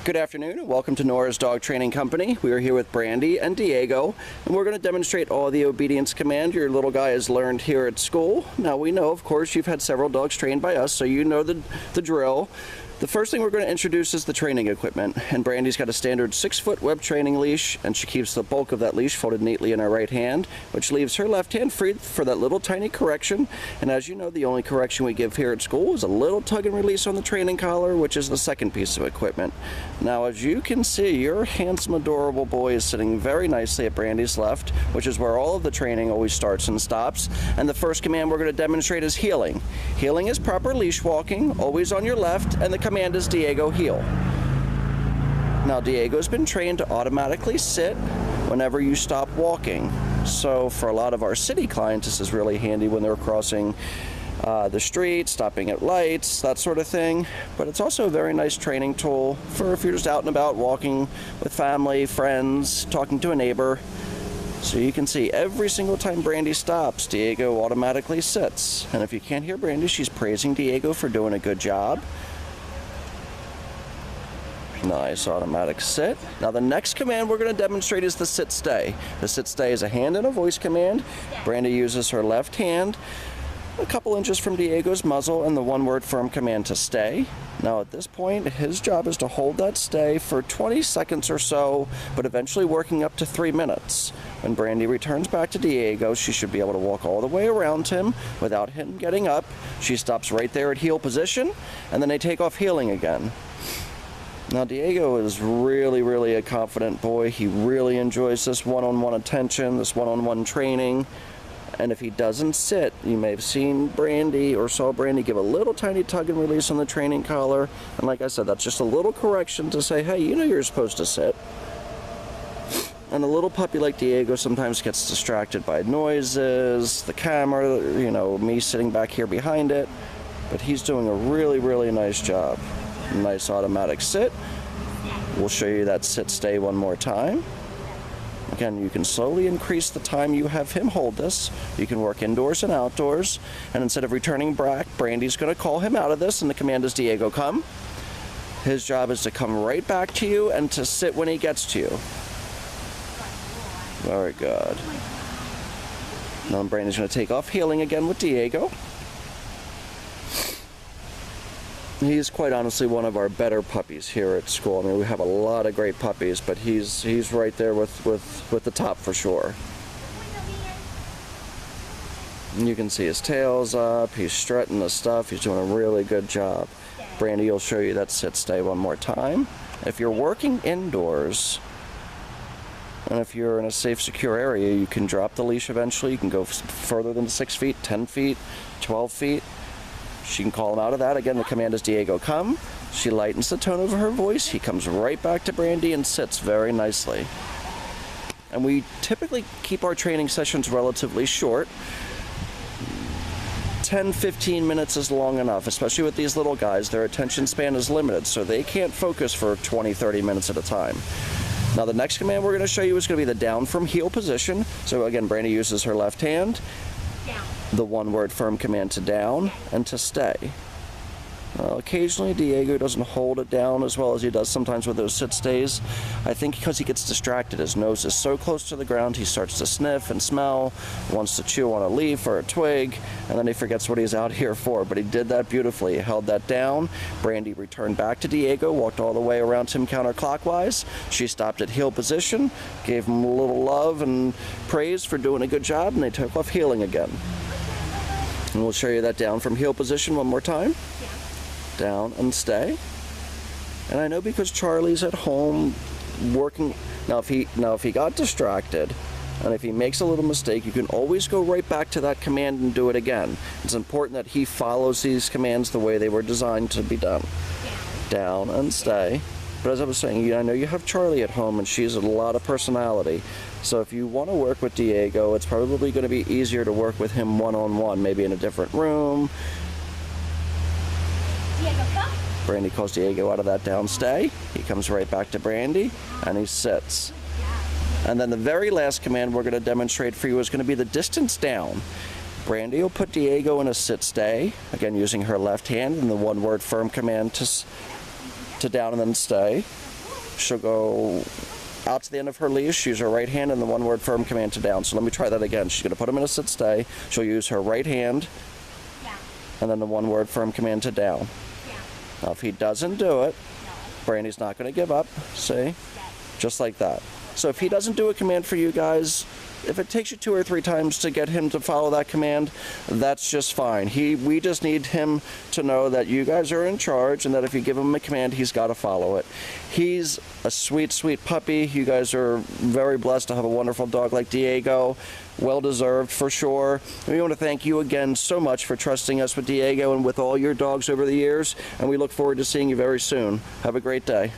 Good afternoon and welcome to Nora's Dog Training Company. We are here with Brandy and Diego and we're going to demonstrate all the obedience command your little guy has learned here at school. Now we know, of course, you've had several dogs trained by us, so you know the drill. The first thing we're going to introduce is the training equipment, and Brandy's got a standard 6-foot web training leash, and she keeps the bulk of that leash folded neatly in her right hand, which leaves her left hand free for that little tiny correction. And as you know, the only correction we give here at school is a little tug and release on the training collar, which is the second piece of equipment. Now as you can see, your handsome adorable boy is sitting very nicely at Brandy's left, which is where all of the training always starts and stops. And the first command we're going to demonstrate is heeling. Heeling is proper leash walking, always on your left, and the command is Diego heel. Now Diego's been trained to automatically sit whenever you stop walking. So for a lot of our city clients, this is really handy when they're crossing the street, stopping at lights, that sort of thing. But it's also a very nice training tool for if you're just out and about walking with family, friends, talking to a neighbor. So you can see every single time Brandy stops, Diego automatically sits. And if you can't hear Brandy, she's praising Diego for doing a good job. Nice automatic sit. Now the next command we're going to demonstrate is the sit stay. The sit stay is a hand and a voice command. Brandy uses her left hand a couple inches from Diego's muzzle and the one-word firm command to stay. Now at this point, his job is to hold that stay for 20 seconds or so, but eventually working up to 3 minutes. When Brandy returns back to Diego, she should be able to walk all the way around him without him getting up. She stops right there at heel position, and then they take off heeling again. Now Diego is really a confident boy. He really enjoys this one-on-one attention, this one-on-one training. And if he doesn't sit, you may have seen Brandy or saw Brandy give a little tiny tug and release on the training collar. And like I said, that's just a little correction to say, hey, you know you're supposed to sit. And a little puppy like Diego sometimes gets distracted by noises, the camera, you know, me sitting back here behind it. But he's doing a really nice job. Nice automatic sit. We'll show you that sit stay one more time. Again, you can slowly increase the time you have him hold this. You can work indoors and outdoors. And instead of returning back, Brandy's going to call him out of this, and the command is Diego come. His job is to come right back to you and to sit when he gets to you. Very good. Now Brandy's going to take off heeling again with Diego. He's quite honestly one of our better puppies here at school. I mean, we have a lot of great puppies, but he's right there with the top for sure. And you can see his tail's up, he's strutting the stuff, he's doing a really good job. Brandy will show you that sit stay one more time. If you're working indoors, and if you're in a safe, secure area, you can drop the leash eventually. You can go further than 6 feet, 10 feet, 12 feet. She can call him out of that. Again, the command is Diego come. She lightens the tone of her voice. He comes right back to Brandy and sits very nicely. And we typically keep our training sessions relatively short. 10-15 minutes is long enough, especially with these little guys. Their attention span is limited, so they can't focus for 20-30 minutes at a time. Now the next command we're going to show you is going to be the down from heel position. So again, Brandy uses her left hand. The one-word firm command to down and to stay. Occasionally Diego doesn't hold it down as well as he does sometimes with those sit stays. I think because he gets distracted. His nose is so close to the ground he starts to sniff and smell, wants to chew on a leaf or a twig, and then he forgets what he's out here for. But he did that beautifully. He held that down. Brandy returned back to Diego, walked all the way around him counterclockwise. She stopped at heel position, gave him a little love and praise for doing a good job, and they took off heeling again. And we'll show you that down from heel position one more time. Down and stay. And I know because Charlie's at home working. Now if he got distracted and if he makes a little mistake, you can always go right back to that command and do it again. It's important that he follows these commands the way they were designed to be done. Down and stay. But as I was saying, I know you have Charlie at home and she's a lot of personality. So if you want to work with Diego, it's probably going to be easier to work with him one-on-one, maybe in a different room. Brandy calls Diego out of that down stay. He comes right back to Brandy and he sits. And then the very last command we're going to demonstrate for you is going to be the distance down. Brandy will put Diego in a sit stay, again using her left hand and the one-word firm command to down and then stay. she'll go out to the end of her leash, use her right hand, and the one-word firm command to down. So let me try that again. She's going to put him in a sit stay. She'll use her right hand, and then the one-word firm command to down. Now, if he doesn't do it, Brandy's not going to give up. See? Just like that. So if he doesn't do a command for you guys, if it takes you 2 or 3 times to get him to follow that command, that's just fine. We just need him to know that you guys are in charge, and that if you give him a command, he's got to follow it. He's a sweet, sweet puppy. You guys are very blessed to have a wonderful dog like Diego. Well deserved, for sure. We want to thank you again so much for trusting us with Diego and with all your dogs over the years, and we look forward to seeing you very soon. Have a great day.